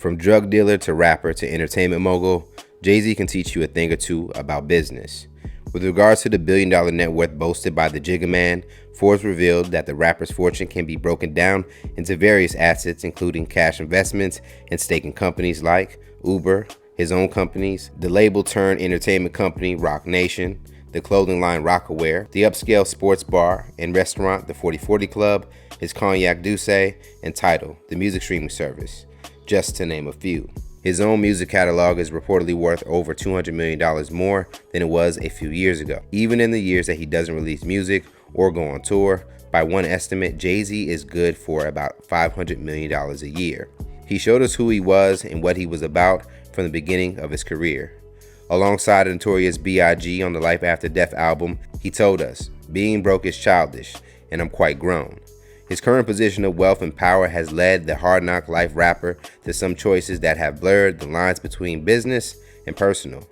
From drug dealer to rapper to entertainment mogul, Jay-Z can teach you a thing or two about business. With regards to the billion-dollar net worth boasted by the Jigga Man, Forbes revealed that the rapper's fortune can be broken down into various assets, including cash investments and stake in companies like Uber, his own companies, the label-turned-entertainment company Roc Nation, the clothing line Rocawear, the upscale sports bar and restaurant the 4040 Club, his Cognac Douce, and Tidal, the music streaming service, just to name a few. His own music catalog is reportedly worth over $200 million more than it was a few years ago. Even in the years that he doesn't release music or go on tour, by one estimate, Jay-Z is good for about $500 million a year. He showed us who he was and what he was about from the beginning of his career. Alongside Notorious B.I.G. on the Life After Death album, he told us, "Being broke is childish, and I'm quite grown." His current position of wealth and power has led the hard knock life rapper to some choices that have blurred the lines between business and personal.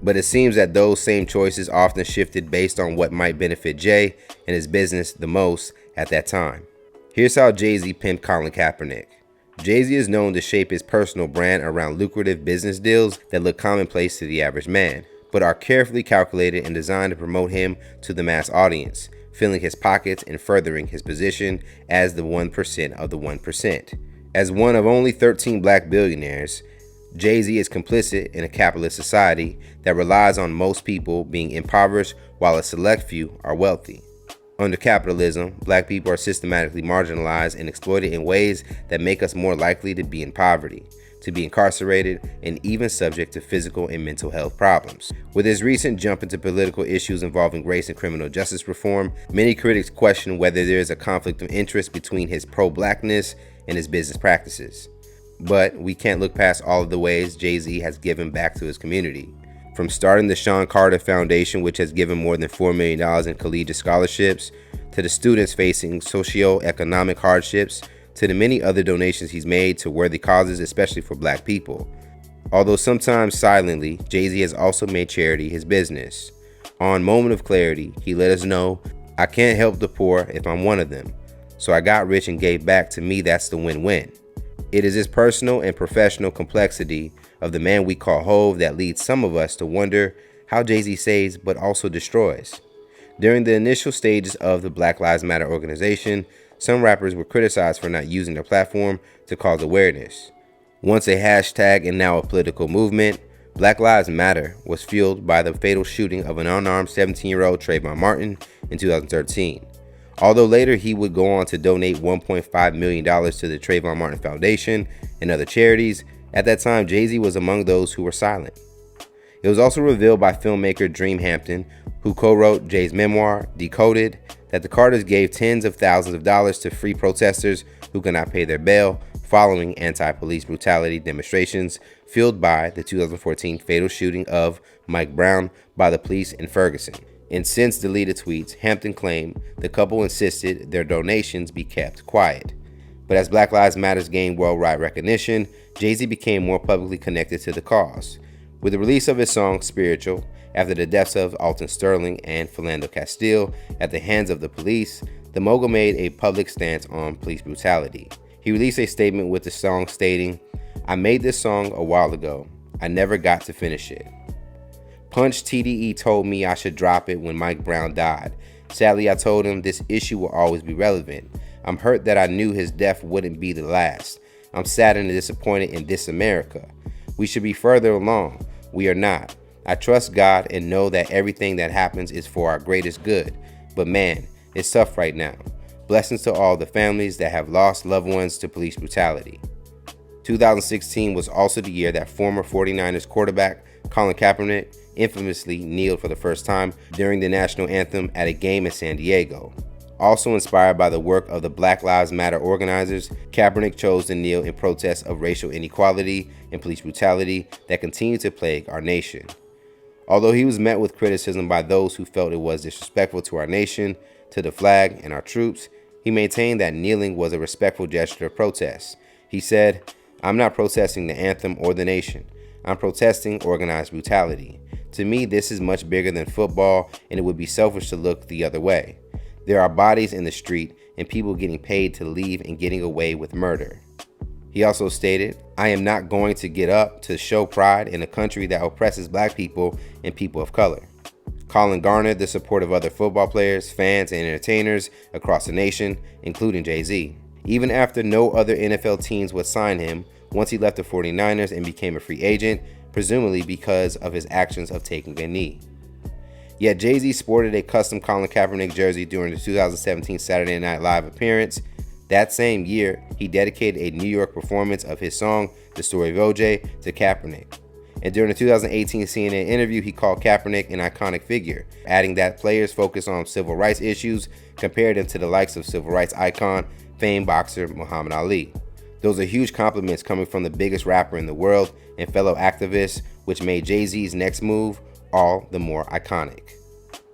But it seems that those same choices often shifted based on what might benefit Jay and his business the most at that time. Here's how Jay-Z pimped Colin Kaepernick. Jay-Z is known to shape his personal brand around lucrative business deals that look commonplace to the average man, but are carefully calculated and designed to promote him to the mass audience, filling his pockets and furthering his position as the 1% of the 1%. As one of only 13 black billionaires, Jay-Z is complicit in a capitalist society that relies on most people being impoverished while a select few are wealthy. Under capitalism, black people are systematically marginalized and exploited in ways that make us more likely to be in poverty, to be incarcerated, and even subject to physical and mental health problems. With his recent jump into political issues involving race and criminal justice reform, many critics question whether there is a conflict of interest between his pro-blackness and his business practices. But we can't look past all of the ways Jay-Z has given back to his community. From starting the Sean Carter Foundation, which has given more than $4 million in collegiate scholarships, to the students facing socio-economic hardships, to the many other donations he's made to worthy causes, especially for black people. Although sometimes silently, Jay-Z has also made charity his business. On Moment of Clarity, he let us know, "I can't help the poor if I'm one of them. So I got rich and gave back. To me, that's the win-win." It is this personal and professional complexity of the man we call Hov that leads some of us to wonder how Jay-Z saves but also destroys. During the initial stages of the Black Lives Matter organization, some rappers were criticized for not using their platform to cause awareness. Once a hashtag and now a political movement, Black Lives Matter was fueled by the fatal shooting of an unarmed 17-year-old Trayvon Martin in 2013. Although later he would go on to donate $1.5 million to the Trayvon Martin Foundation and other charities, at that time Jay-Z was among those who were silent. It was also revealed by filmmaker Dream Hampton, who co-wrote Jay's memoir, Decoded, that the Carters gave tens of thousands of dollars to free protesters who could not pay their bail following anti-police brutality demonstrations fueled by the 2014 fatal shooting of Mike Brown by the police in Ferguson. In since deleted tweets, Hampton claimed the couple insisted their donations be kept quiet. But as Black Lives Matter gained worldwide recognition, Jay-Z became more publicly connected to the cause. With the release of his song Spiritual, after the deaths of Alton Sterling and Philando Castile at the hands of the police, the mogul made a public stance on police brutality. He released a statement with the song stating, "I made this song a while ago. I never got to finish it. Punch TDE told me I should drop it when Mike Brown died. Sadly, I told him this issue will always be relevant. I'm hurt that I knew his death wouldn't be the last. I'm saddened and disappointed in this America. We should be further along. We are not. I trust God and know that everything that happens is for our greatest good. But man, it's tough right now. Blessings to all the families that have lost loved ones to police brutality." 2016 was also the year that former 49ers quarterback Colin Kaepernick infamously kneeled for the first time during the national anthem at a game in San Diego. Also inspired by the work of the Black Lives Matter organizers, Kaepernick chose to kneel in protest of racial inequality and police brutality that continue to plague our nation. Although he was met with criticism by those who felt it was disrespectful to our nation, to the flag, and our troops, he maintained that kneeling was a respectful gesture of protest. He said, "I'm not protesting the anthem or the nation. I'm protesting organized brutality. To me, this is much bigger than football, and it would be selfish to look the other way. There are bodies in the street and people getting paid to leave and getting away with murder." He also stated, "I am not going to get up to show pride in a country that oppresses black people and people of color." Colin garnered the support of other football players, fans, and entertainers across the nation, including Jay-Z. Even after no other NFL teams would sign him, once he left the 49ers and became a free agent, presumably because of his actions of taking a knee. Yet Jay-Z sported a custom Colin Kaepernick jersey during the 2017 Saturday Night Live appearance. That same year, he dedicated a New York performance of his song, The Story of OJ, to Kaepernick. And during the 2018 CNN interview, he called Kaepernick an iconic figure, adding that players focus on civil rights issues, compared him to the likes of civil rights icon, famed boxer Muhammad Ali. Those are huge compliments coming from the biggest rapper in the world and fellow activist, which made Jay-Z's next move all the more iconic.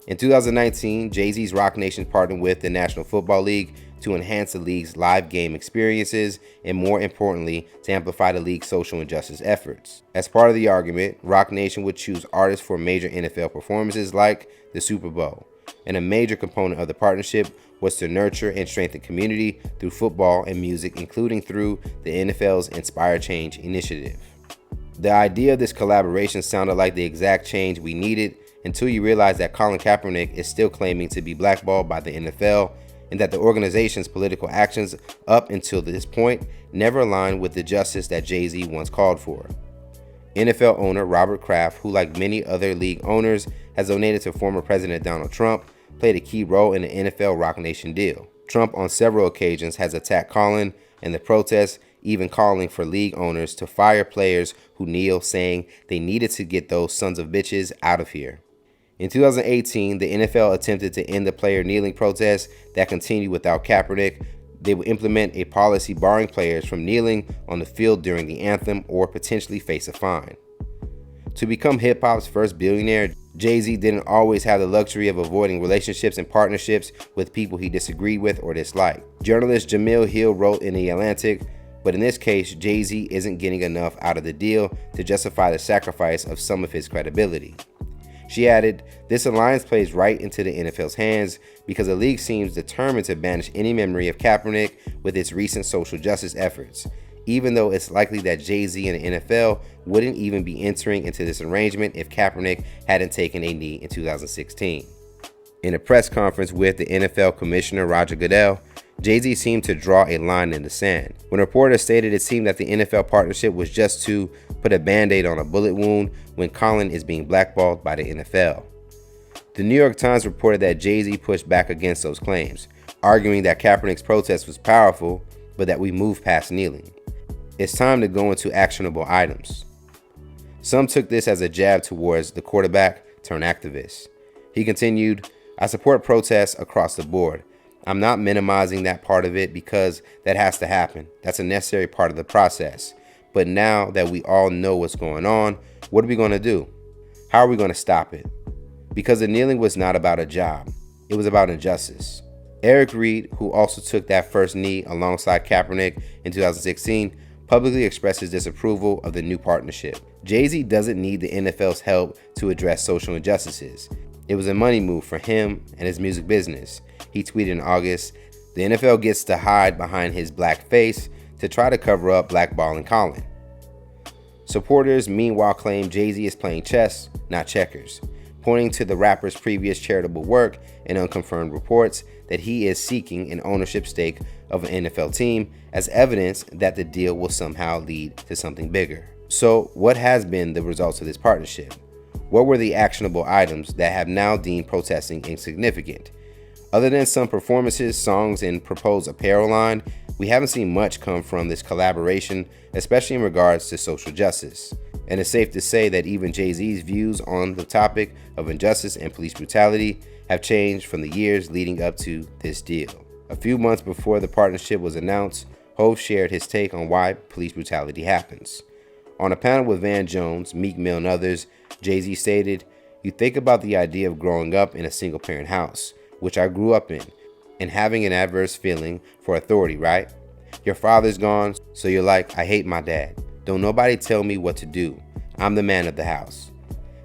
In 2019, Jay-Z's Roc Nation partnered with the National Football League to enhance the league's live game experiences and, more importantly, to amplify the league's social injustice efforts. As part of the argument, Roc Nation would choose artists for major NFL performances like the Super Bowl, and a major component of the partnership was to nurture and strengthen community through football and music, including through the NFL's Inspire Change initiative. The idea of this collaboration sounded like the exact change we needed until you realize that Colin Kaepernick is still claiming to be blackballed by the NFL, and that the organization's political actions up until this point never aligned with the justice that Jay-Z once called for. NFL owner Robert Kraft, who like many other league owners has donated to former President Donald Trump, played a key role in the NFL Roc Nation deal. Trump on several occasions has attacked Colin and the protests, even calling for league owners to fire players who kneel, saying they needed to get those sons of bitches out of here. In 2018, the NFL attempted to end the player kneeling protests that continued without Kaepernick. They would implement a policy barring players from kneeling on the field during the anthem or potentially face a fine. To become hip-hop's first billionaire, Jay-Z didn't always have the luxury of avoiding relationships and partnerships with people he disagreed with or disliked. Journalist Jamil Hill wrote in The Atlantic, "But in this case, Jay-Z isn't getting enough out of the deal to justify the sacrifice of some of his credibility." She added, "This alliance plays right into the NFL's hands because the league seems determined to banish any memory of Kaepernick with its recent social justice efforts, even though it's likely that Jay-Z and the NFL wouldn't even be entering into this arrangement if Kaepernick hadn't taken a knee in 2016. In a press conference with the NFL Commissioner Roger Goodell, Jay-Z seemed to draw a line in the sand. When reporters stated it seemed that the NFL partnership was just to put a band-aid on a bullet wound when Colin is being blackballed by the NFL. The New York Times reported that Jay-Z pushed back against those claims, arguing that Kaepernick's protest was powerful, but that we moved past kneeling. It's time to go into actionable items. Some took this as a jab towards the quarterback turned activist. He continued, "I support protests across the board. I'm not minimizing that part of it because that has to happen. That's a necessary part of the process. But now that we all know what's going on, what are we going to do? How are we going to stop it? Because the kneeling was not about a job. It was about injustice." Eric Reed, who also took that first knee alongside Kaepernick in 2016, publicly expressed his disapproval of the new partnership. Jay-Z doesn't need the NFL's help to address social injustices. It was a money move for him and his music business. He tweeted in August, "The NFL gets to hide behind his black face to try to cover up blackballing Colin." Supporters meanwhile claim Jay-Z is playing chess, not checkers, pointing to the rapper's previous charitable work and unconfirmed reports that he is seeking an ownership stake of an NFL team as evidence that the deal will somehow lead to something bigger. So, what has been the results of this partnership? What were the actionable items that have now deemed protesting insignificant? Other than some performances, songs, and proposed apparel line, we haven't seen much come from this collaboration, especially in regards to social justice. And it's safe to say that even Jay-Z's views on the topic of injustice and police brutality have changed from the years leading up to this deal. A few months before the partnership was announced, Hov shared his take on why police brutality happens. On a panel with Van Jones, Meek Mill, and others, Jay-Z stated, "You think about the idea of growing up in a single-parent house, which I grew up in, and having an adverse feeling for authority, right? Your father's gone, so you're like, I hate my dad. Don't nobody tell me what to do. I'm the man of the house.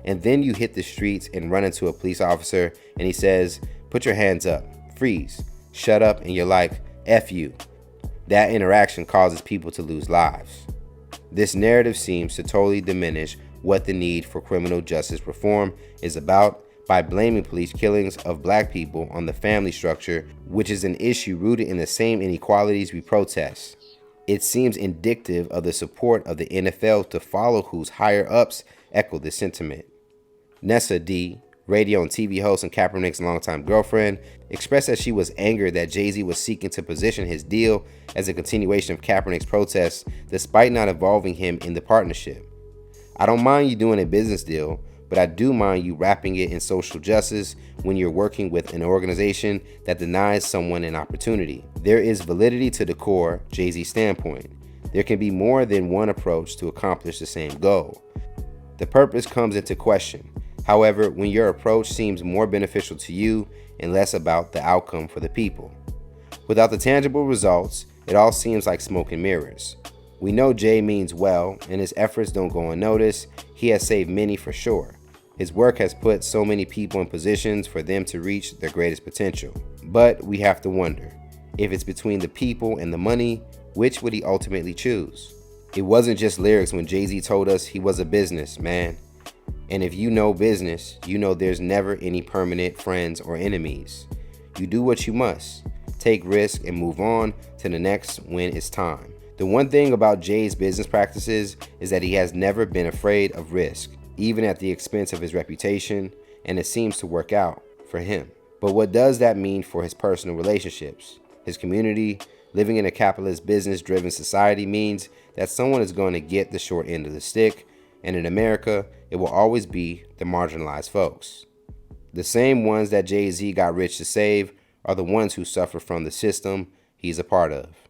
And then you hit the streets and run into a police officer, and he says, put your hands up, freeze, shut up, and you're like, F you. That interaction causes people to lose lives. This narrative seems to totally diminish what the need for criminal justice reform is about by blaming police killings of black people on the family structure, which is an issue rooted in the same inequalities we protest. It seems indicative of the support of the NFL to follow whose higher-ups echo this sentiment. Nessa D., radio and TV host and Kaepernick's longtime girlfriend, expressed that she was angered that Jay-Z was seeking to position his deal as a continuation of Kaepernick's protests despite not involving him in the partnership. I don't mind you doing a business deal, but I do mind you wrapping it in social justice when you're working with an organization that denies someone an opportunity. There is validity to the core Jay-Z standpoint. There can be more than one approach to accomplish the same goal. The purpose comes into question. However, when your approach seems more beneficial to you and less about the outcome for the people. Without the tangible results, it all seems like smoke and mirrors. We know Jay means well, and his efforts don't go unnoticed. He has saved many for sure. His work has put so many people in positions for them to reach their greatest potential. But we have to wonder, if it's between the people and the money, which would he ultimately choose? It wasn't just lyrics when Jay-Z told us he was a businessman. And if you know business, you know there's never any permanent friends or enemies. You do what you must, take risks, and move on to the next when it's time. The one thing about Jay's business practices is that he has never been afraid of risk, even at the expense of his reputation, and it seems to work out for him. But what does that mean for his personal relationships? His community? Living in a capitalist, business-driven society means that someone is going to get the short end of the stick, and in America, it will always be the marginalized folks. The same ones that Jay-Z got rich to save are the ones who suffer from the system he's a part of.